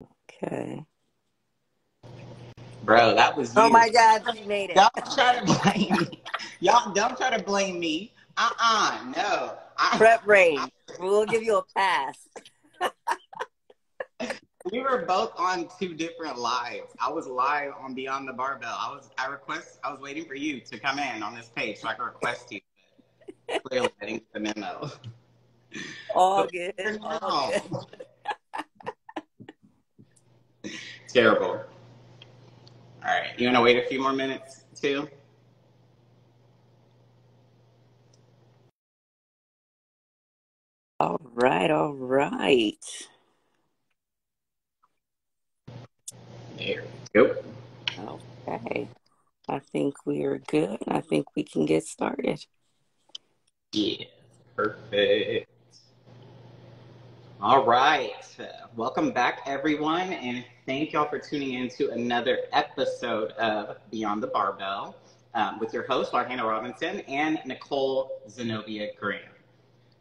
Okay. Bro, that was Oh you. my God, she made it. Don't try to blame me. Y'all don't try to blame me. No. Prep range. We'll give you a pass. We were both on two different lives. I was live on Beyond the Barbell. I was waiting for you to come in on this page so I could request you. But clearly I didn't get the memo. All But good. All now. good. Terrible. All right. You want to wait a few more minutes too? All right. All right. There we go. Okay. I think we are good. I think we can get started. Yeah. Perfect. All right. Welcome back, everyone, and thank y'all for tuning in to another episode of Beyond the Barbell with your host, Larhana Robinson, and Nicole Zenobia Graham.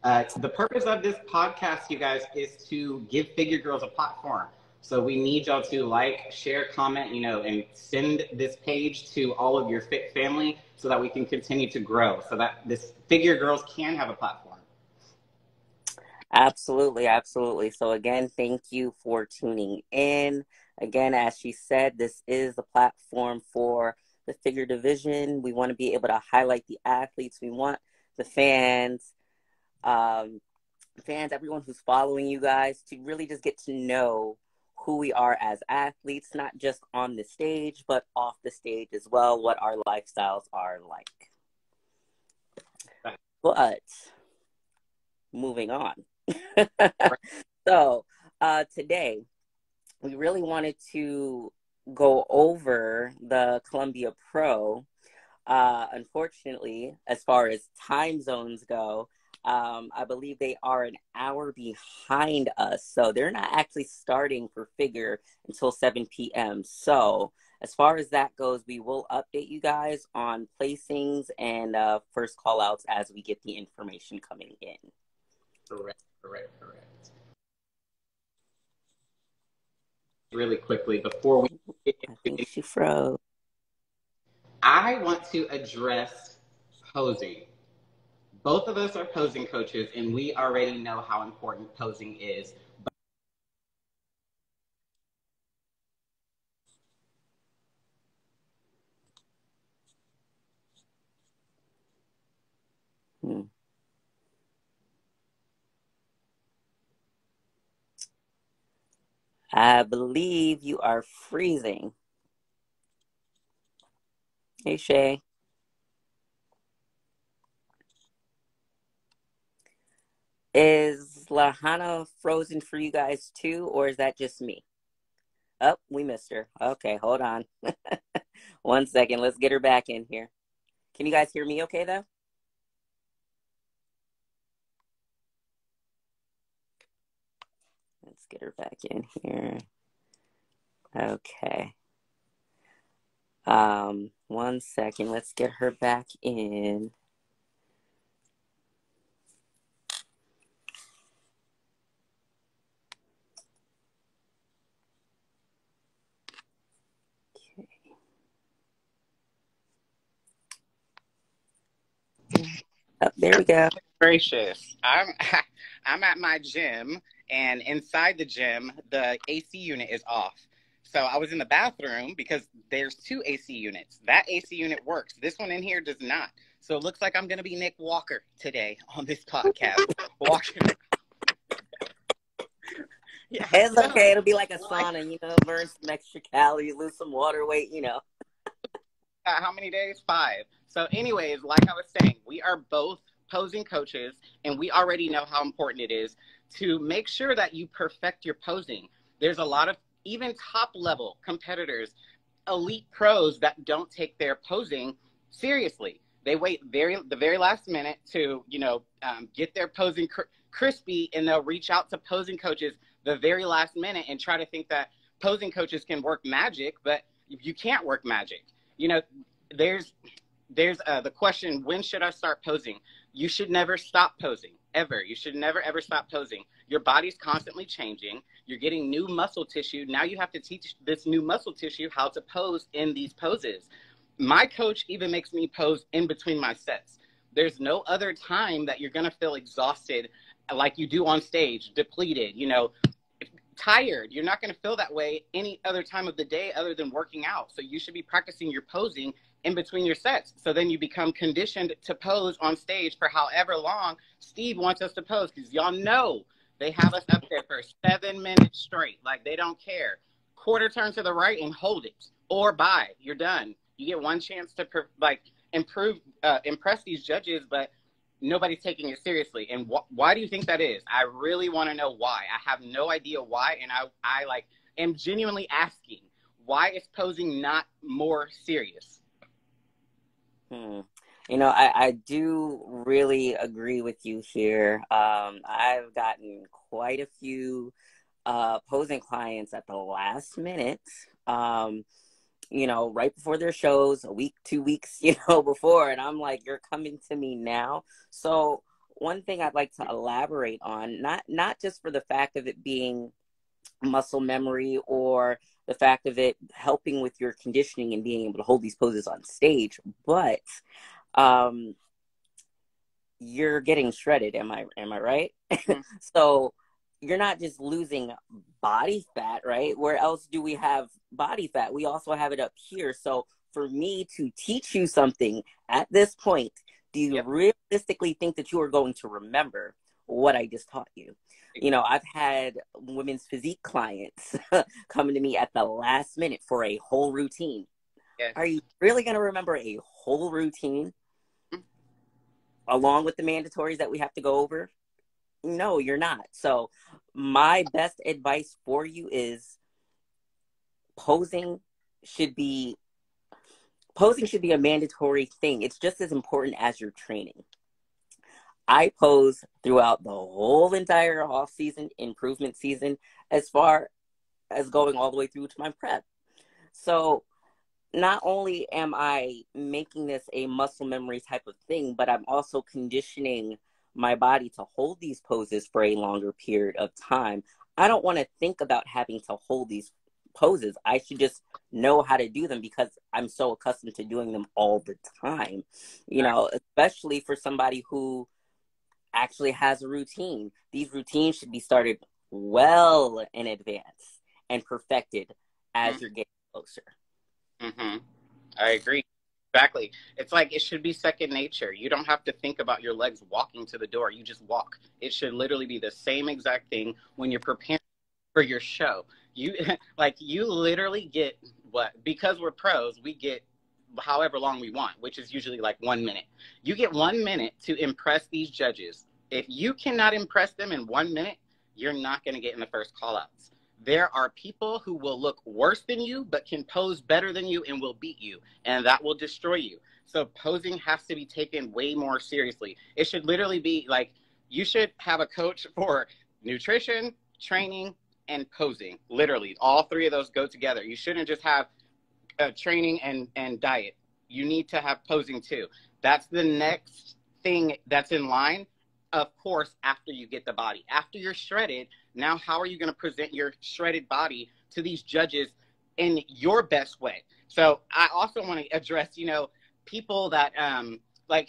The purpose of this podcast, you guys, is to give Figure Girls a platform. So we need y'all to like, share, comment, and send this page to all of your fit family so that we can continue to grow, so that this Figure Girls can have a platform. Absolutely, absolutely. So again, thank you for tuning in. Again, as she said, this is the platform for the figure division. We want to be able to highlight the athletes. We want the fans, everyone who's following you guys to really just get to know who we are as athletes, not just on the stage, but off the stage as well, what our lifestyles are like. But moving on. So today we really wanted to go over the Columbia Pro. Unfortunately, as far as time zones go, I believe they are an hour behind us, so they're not actually starting for figure until 7 p.m. So as far as that goes, we will update you guys on placings and first call outs as we get the information coming in. Correct. Really quickly, before we get I think she froze. I want to address posing. Both of us are posing coaches, and we already know how important posing is. I believe you are freezing. Hey, Shay. Is Lahana frozen for you guys too, or is that just me? Oh, we missed her. Okay, hold on. 1 second. Let's get her back in here. Can you guys hear me okay, though? Let's get her back in here. Okay. 1 second. Let's get her back in. Oh, there we go. Gracious. I'm at my gym, and inside the gym, the AC unit is off. So I was in the bathroom because there's two AC units. That AC unit works. This one in here does not. So it looks like I'm going to be Nick Walker today on this podcast. Walking. Yeah, it's okay. It'll be like a sauna, burn some extra calories, lose some water weight, How many days? 5. So anyways, like I was saying, we are both posing coaches, and we already know how important it is to make sure that you perfect your posing. There's a lot of even top level competitors, elite pros that don't take their posing seriously. They wait the very last minute to, get their posing crispy, and they'll reach out to posing coaches the very last minute and try to think that posing coaches can work magic, but you can't work magic. There's the question, when should I start posing? You should never stop posing, ever. You should never, ever stop posing. Your body's constantly changing. You're getting new muscle tissue. Now you have to teach this new muscle tissue how to pose in these poses. My coach even makes me pose in between my sets. There's no other time that you're going to feel exhausted like you do on stage, depleted, you know, tired. You're not going to feel that way any other time of the day other than working out. So you should be practicing your posing in between your sets. So then you become conditioned to pose on stage for however long Steve wants us to pose, because y'all know they have us up there for 7 minutes straight. Like, they don't care. Quarter turn to the right and hold it, or bye, you're done. You get one chance to impress these judges, but nobody's taking it seriously. And why do you think that is? I really want to know why. I have no idea why, and I like am genuinely asking, why is posing not more serious? You know, I do really agree with you here. I've gotten quite a few posing clients at the last minute, you know, right before their shows, a week, 2 weeks, you know, before. And I'm like, you're coming to me now. So one thing I'd like to elaborate on, not just for the fact of it being muscle memory or the fact of it helping with your conditioning and being able to hold these poses on stage, but you're getting shredded. Am I right? Mm-hmm. So you're not just losing body fat, right? Where else do we have body fat? We also have it up here. So for me to teach you something at this point, do you realistically think that you are going to remember what I just taught you? You know, I've had women's physique clients coming to me at the last minute for a whole routine. Yes. Are you really going to remember a whole routine along with the mandatories that we have to go over? No, you're not. So my best advice for you is posing should be a mandatory thing. It's just as important as your training. I pose throughout the whole entire off season, improvement season, as far as going all the way through to my prep. So not only am I making this a muscle memory type of thing, but I'm also conditioning my body to hold these poses for a longer period of time. I don't want to think about having to hold these poses. I should just know how to do them because I'm so accustomed to doing them all the time. You know, especially for somebody who actually has a routine. These routines should be started well in advance and perfected as you're getting closer. I agree. Exactly. It's like it should be second nature. You don't have to think about your legs walking to the door. You just walk. It should literally be the same exact thing when you're preparing for your show. You literally get because we're pros, we get however long we want, which is usually like 1 minute. You get 1 minute to impress these judges. If you cannot impress them in 1 minute, you're not going to get in the first call outs. There are people who will look worse than you, but can pose better than you and will beat you. And that will destroy you. So posing has to be taken way more seriously. It should literally be like, you should have a coach for nutrition, training, and posing. Literally, all three of those go together. You shouldn't just have training and diet. You need to have posing too. That's the next thing that's in line. Of course, after you get the body, after you're shredded, now how are you going to present your shredded body to these judges in your best way? So I also want to address, you know, people that like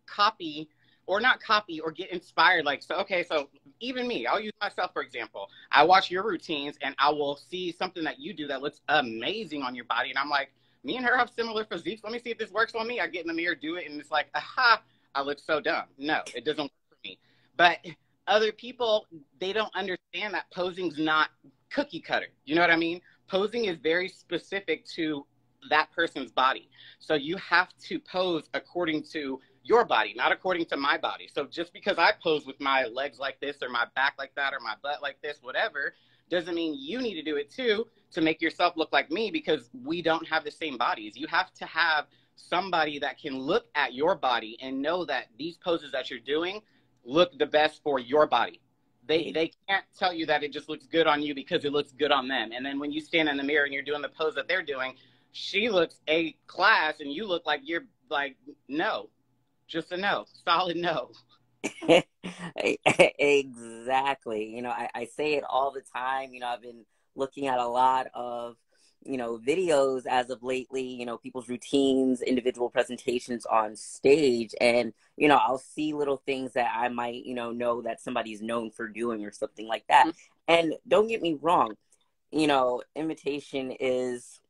copy or not copy or get inspired. Like, so even me, I'll use myself, for example. I watch your routines and I will see something that you do that looks amazing on your body. And I'm like, me and her have similar physiques. Let me see if this works on me. I get in the mirror, do it. And it's like, aha. I look so dumb. No, it doesn't work for me. But other people, they don't understand that posing's not cookie cutter. You know what I mean? Posing is very specific to that person's body. So you have to pose according to your body, not according to my body. So just because I pose with my legs like this or my back like that or my butt like this, whatever, doesn't mean you need to do it too to make yourself look like me, because we don't have the same bodies. You have to have somebody that can look at your body and know that these poses that you're doing look the best for your body. They can't tell you that it just looks good on you because it looks good on them. And then when you stand in the mirror and you're doing the pose that they're doing, she looks A-class and you look like you're like, no, just a no, solid no. Exactly. I say it all the time. I've been looking at a lot of, videos as of lately, people's routines, individual presentations on stage. And, I'll see little things that I might, know that somebody's known for doing or something like that. And don't get me wrong, imitation is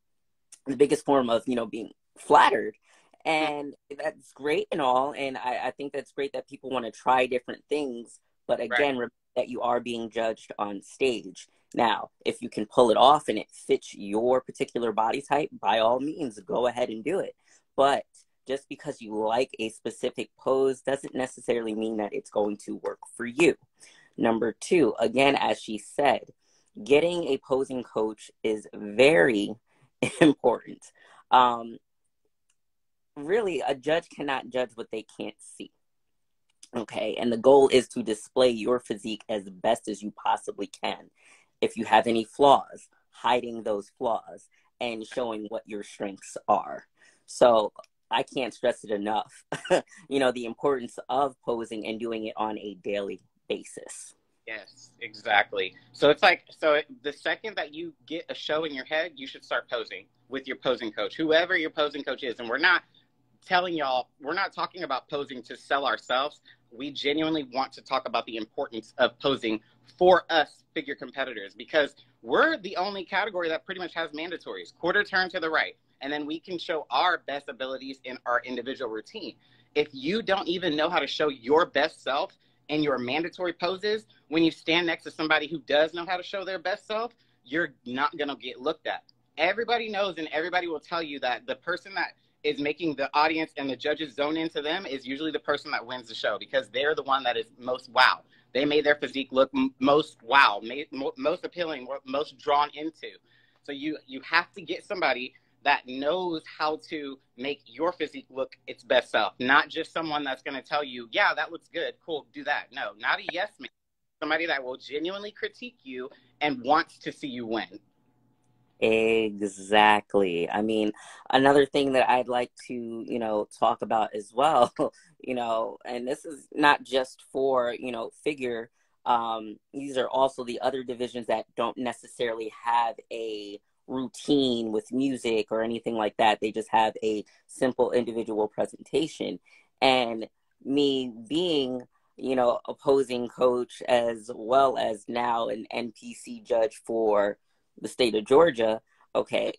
the biggest form of, being flattered. And that's great and all. And I think that's great that people want to try different things. But Right. again, remember that you are being judged on stage. Now, if you can pull it off and it fits your particular body type, by all means, go ahead and do it. But just because you like a specific pose doesn't necessarily mean that it's going to work for you. Number two, again, as she said, getting a posing coach is very important. Um, Really, a judge cannot judge what they can't see. Okay. And the goal is to display your physique as best as you possibly can. If you have any flaws, hiding those flaws and showing what your strengths are. So I can't stress it enough, the importance of posing and doing it on a daily basis. Yes, exactly. So it's like, the second that you get a show in your head, you should start posing with your posing coach, whoever your posing coach is. And we're not telling y'all, we're not talking about posing to sell ourselves. We genuinely want to talk about the importance of posing for us figure competitors, because we're the only category that pretty much has mandatories, quarter turn to the right. And then we can show our best abilities in our individual routine. If you don't even know how to show your best self in your mandatory poses, when you stand next to somebody who does know how to show their best self, you're not going to get looked at. Everybody knows, and everybody will tell you that the person that is making the audience and the judges zone into them is usually the person that wins the show, because they're the one that is most wow. They made their physique look most wow, most appealing, most drawn into. So you have to get somebody that knows how to make your physique look its best self, not just someone that's going to tell you, yeah, that looks good, cool, do that. No, not a yes man. Somebody that will genuinely critique you and wants to see you win. Exactly. I mean, another thing that I'd like to, talk about as well, and this is not just for, figure. These are also the other divisions that don't necessarily have a routine with music or anything like that. They just have a simple individual presentation. And me being, opposing coach as well as now an NPC judge for the state of Georgia, okay,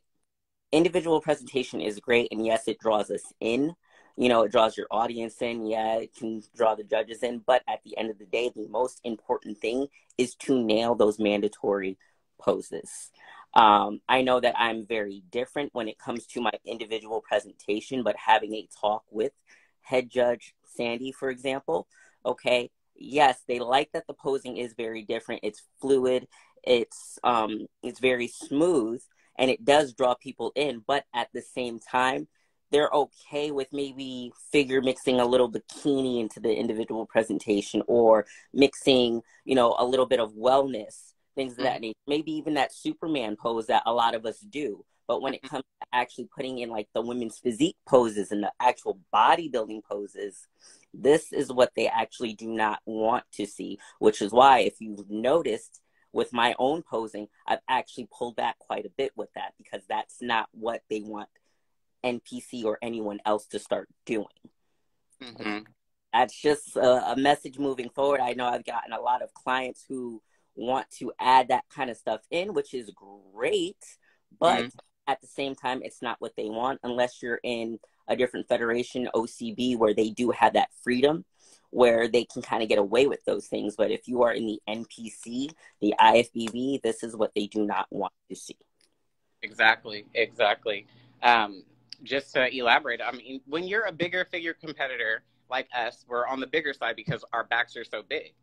individual presentation is great. And yes, it draws us in, it draws your audience in. Yeah, it can draw the judges in. But at the end of the day, the most important thing is to nail those mandatory poses. I know that I'm very different when it comes to my individual presentation, but having a talk with head judge Sandy, for example, okay, yes, they like that the posing is very different. It's fluid. It's very smooth, and it does draw people in. But at the same time, they're okay with maybe figure mixing a little bikini into the individual presentation, or mixing, a little bit of wellness, things of that nature. Maybe even that Superman pose that a lot of us do. But when it comes to actually putting in like the women's physique poses and the actual bodybuilding poses, this is what they actually do not want to see, which is why, if you've noticed, with my own posing, I've actually pulled back quite a bit with that, because that's not what they want NPC or anyone else to start doing. Mm-hmm. That's just a message moving forward. I know I've gotten a lot of clients who want to add that kind of stuff in, which is great, but at the same time, it's not what they want, unless you're in a different federation, OCB, where they do have that freedom, where they can kind of get away with those things. But if you are in the NPC, the IFBB, this is what they do not want to see. Exactly. Just to elaborate, I mean, when you're a bigger figure competitor like us, we're on the bigger side because our backs are so big.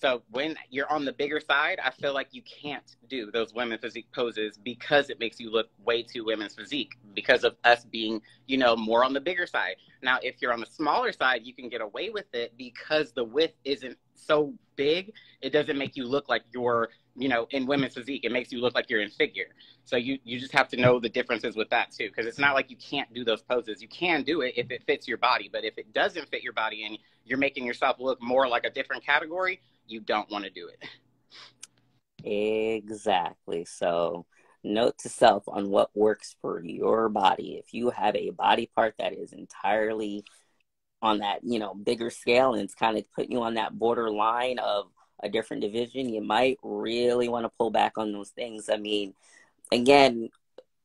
So when you're on the bigger side, I feel like you can't do those women physique poses, because it makes you look way too women's physique, because of us being, more on the bigger side. Now, if you're on the smaller side, you can get away with it because the width isn't so big. It doesn't make you look like you're, in women's physique. It makes you look like you're in figure. So you just have to know the differences with that too, because it's not like you can't do those poses. You can do it if it fits your body, but if it doesn't fit your body and you're making yourself look more like a different category, you don't want to do it. Exactly. So note to self on what works for your body. If you have a body part that is entirely on that, bigger scale, and it's kind of putting you on that borderline of a different division, you might really want to pull back on those things. I mean, again,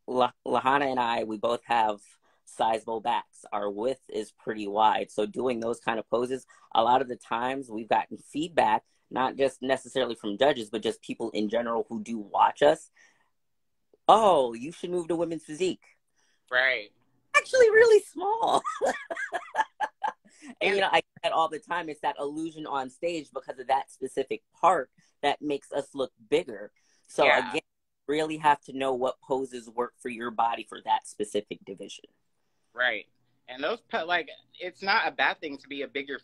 Lahana and I, we both have sizable backs. Our width is pretty wide. So doing those kind of poses, a lot of the times we've gotten feedback, not just necessarily from judges, but just people in general who do watch us. Oh, you should move to women's physique. Right. Actually really small. And, I get that all the time. It's that illusion on stage because of that specific part that makes us look bigger. So again, really have to know what poses work for your body for that specific division. Right. And those, it's not a bad thing to be a bigger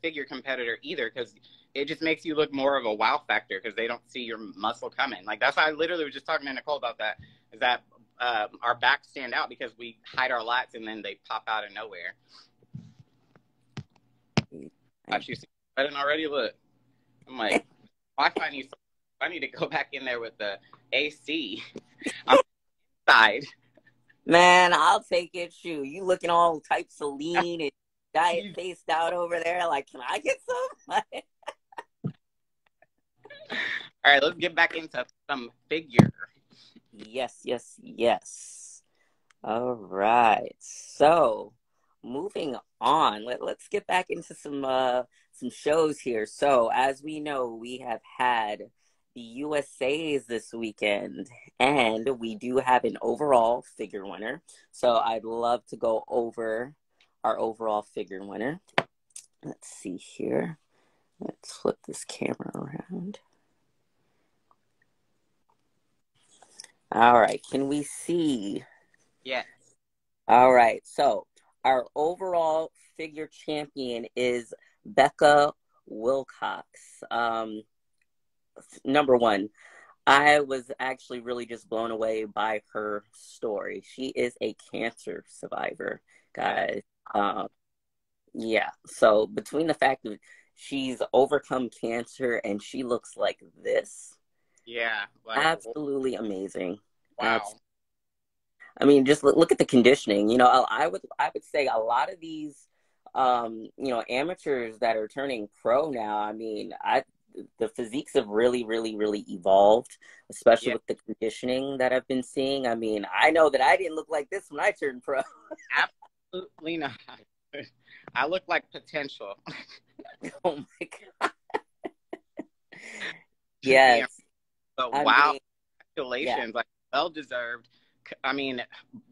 figure competitor either, because it just makes you look more of a wow factor because they don't see your muscle coming. Like, that's why I literally was just talking to Nicole about that, is that our backs stand out because we hide our lats and then they pop out of nowhere. You see sweating already? Look. I'm like, Wi-Fi needs, I need to go back in there with the AC. I'm inside. Man, I'll take it. Shoot, you looking all types of lean and diet faced out over there. Like, can I get some? All right, let's get back into some figure. Yes. All right. So, moving on, let's get back into some shows here. So, as we know, we have had the USA's this weekend, and we do have an overall figure winner. So, I'd love to go over our overall figure winner. Let's see here. Let's flip this camera around. All right, can we see? Yes. All right, so our overall figure champion is Becca Wilcox. Number one, I was actually really just blown away by her story. She is a cancer survivor, guys. Yeah, so between the fact that she's overcome cancer and she looks like this. Yeah. Absolutely amazing. Wow. I mean, just look at the conditioning. I would say a lot of these, amateurs that are turning pro now, I mean, the physiques have really, really, really evolved, especially with the conditioning that I've been seeing. I mean, I know that I didn't look like this when I turned pro. Absolutely not. I look like potential. Oh my God. Yes. But wow, congratulations. Like, well-deserved. I mean,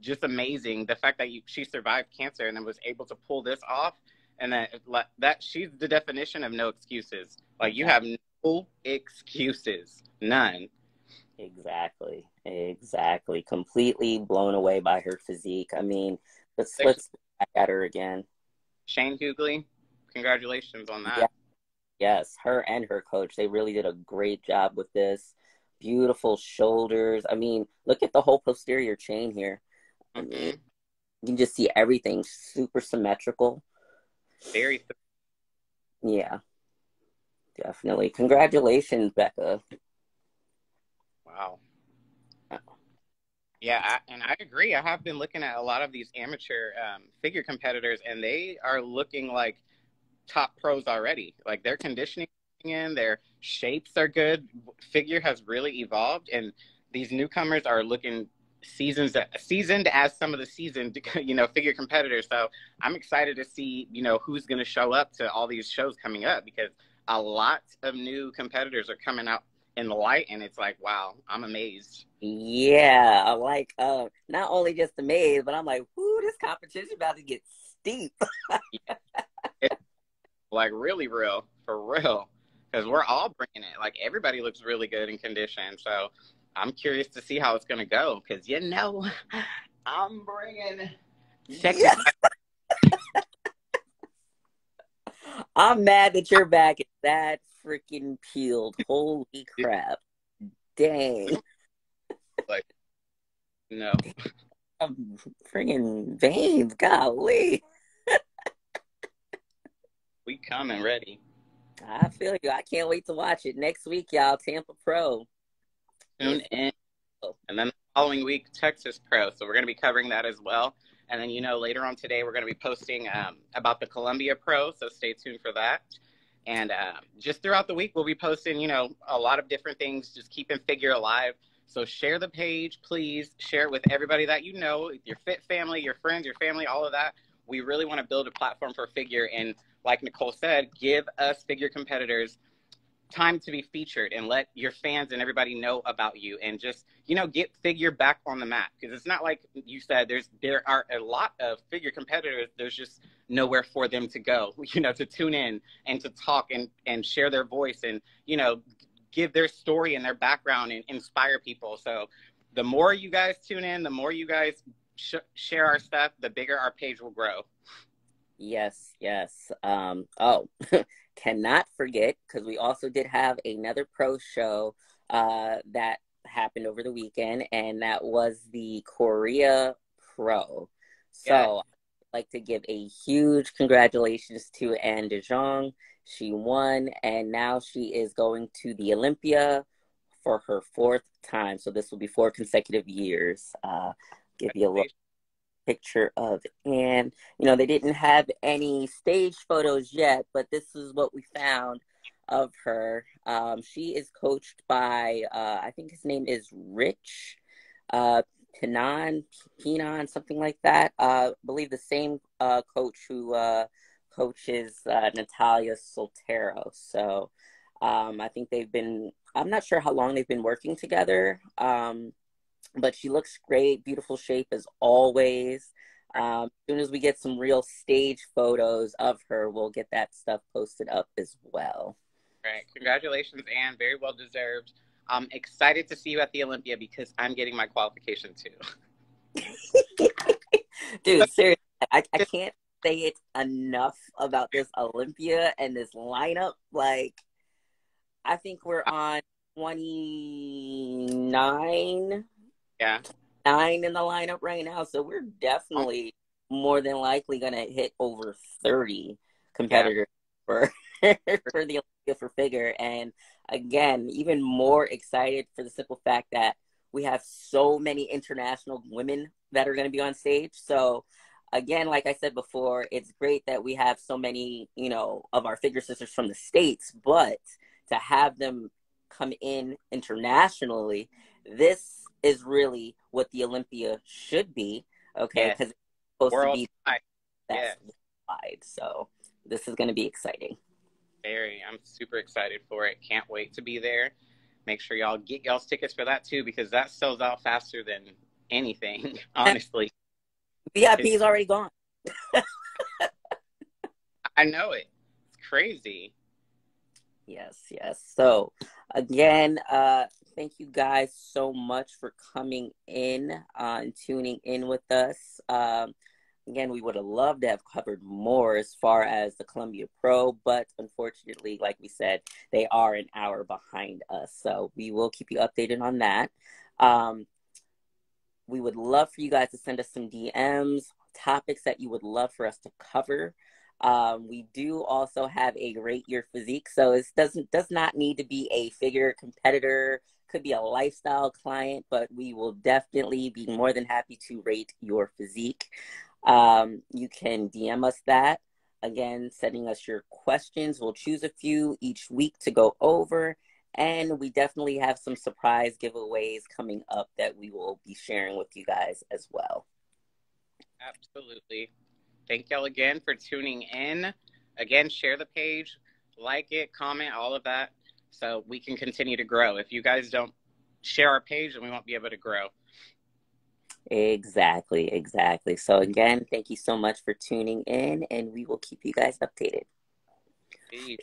just amazing. The fact that she survived cancer and then was able to pull this off, and that she's the definition of no excuses. Like, you have no excuses. None. Exactly. Completely blown away by her physique. I mean, let's look at her again. Shane Hughley, congratulations on that. Yeah. Yes, her and her coach, they really did a great job with this. Beautiful shoulders. I mean, look at the whole posterior chain here. I mean, you can just see everything super symmetrical. Very. Yeah, definitely. Congratulations, Becca. Wow. Yeah, and I agree. I have been looking at a lot of these amateur figure competitors, and they are looking like top pros already. Like, their conditioning in, their shapes are good. Figure has really evolved, and these newcomers are looking seasoned as some of the seasoned, figure competitors. So I'm excited to see, who's going to show up to all these shows coming up, because a lot of new competitors are coming out in the light, and it's like, wow, I'm amazed. Yeah, I like not only just amazed, but I'm like, whoo, this competition about to get steep. It's like really real, for real, because we're all bringing it. Like, everybody looks really good in condition. So I'm curious to see how it's going to go, because I'm bringing sexy. I'm mad that you're back and that freaking peeled. Holy crap. Dang. Like, no. Freaking veins. Golly. We coming ready. I feel you. I can't wait to watch it. Next week, y'all, Tampa Pro. Tune in. And then the following week, Texas Pro. So we're going to be covering that as well. And then, later on today, we're going to be posting about the Columbia Pro. So stay tuned for that. And just throughout the week, we'll be posting, a lot of different things, just keeping Figure alive. So share the page, please. Share it with everybody that you know, your fit family, your friends, your family, all of that. We really want to build a platform for Figure. And like Nicole said, give us Figure competitors time to be featured and let your fans and everybody know about you, and just get Figure back on the map, because it's not like you said there are a lot of Figure competitors. There's just nowhere for them to go, to tune in and to talk and share their voice and give their story and their background and inspire people. So the more you guys tune in, the more you guys share our stuff, the bigger our page will grow. Yes. Cannot forget, because we also did have another pro show that happened over the weekend, and that was the Korea Pro. So Yeah. I'd like to give a huge congratulations to Dajeong. She won, and now she is going to the Olympia for her 4th time. So this will be 4 consecutive years. Give you a look. Picture of Anne. They didn't have any stage photos yet, but this is what we found of her. She is coached by I think his name is Rich Pinon, something like that. I believe the same coach who coaches Natalia Soltero. So I think I'm not sure how long they've been working together. But she looks great, beautiful shape as always. As soon as we get some real stage photos of her, we'll get that stuff posted up as well. Right. Congratulations, Anne. Very well deserved. I'm excited to see you at the Olympia because I'm getting my qualification too. Dude, seriously, I can't say it enough about this Olympia and this lineup. Like, I think we're on 29. Yeah. 9 in the lineup right now, so we're definitely more than likely going to hit over 30 competitors for the Olympia for Figure. And again, even more excited for the simple fact that we have so many international women that are going to be on stage. So again, like I said before, it's great that we have so many, of our Figure sisters from the States, but to have them come in internationally, this is really what the Olympia should be, okay? Because it's supposed to be wide. So this is going to be exciting. I'm super excited for it. Can't wait to be there. Make sure y'all get y'all's tickets for that too, because that sells out faster than anything, honestly. VIP is already gone. I know it. It's crazy. Yes. So again, thank you guys so much for coming in and tuning in with us. Again, we would have loved to have covered more as far as the Columbia Pro, but unfortunately, like we said, they are an hour behind us. So we will keep you updated on that. We would love for you guys to send us some DMs, topics that you would love for us to cover. We do also have a Rate Your Physique, so it does not need to be a Figure competitor. Could be a lifestyle client, but we will definitely be more than happy to rate your physique. You can DM us that. Again, sending us your questions. We'll choose a few each week to go over, and we definitely have some surprise giveaways coming up that we will be sharing with you guys as well. Absolutely. Thank y'all again for tuning in. Again, share the page, like it, comment, all of that, so we can continue to grow. If you guys don't share our page, then we won't be able to grow. Exactly. So again, thank you so much for tuning in, and we will keep you guys updated. Peace.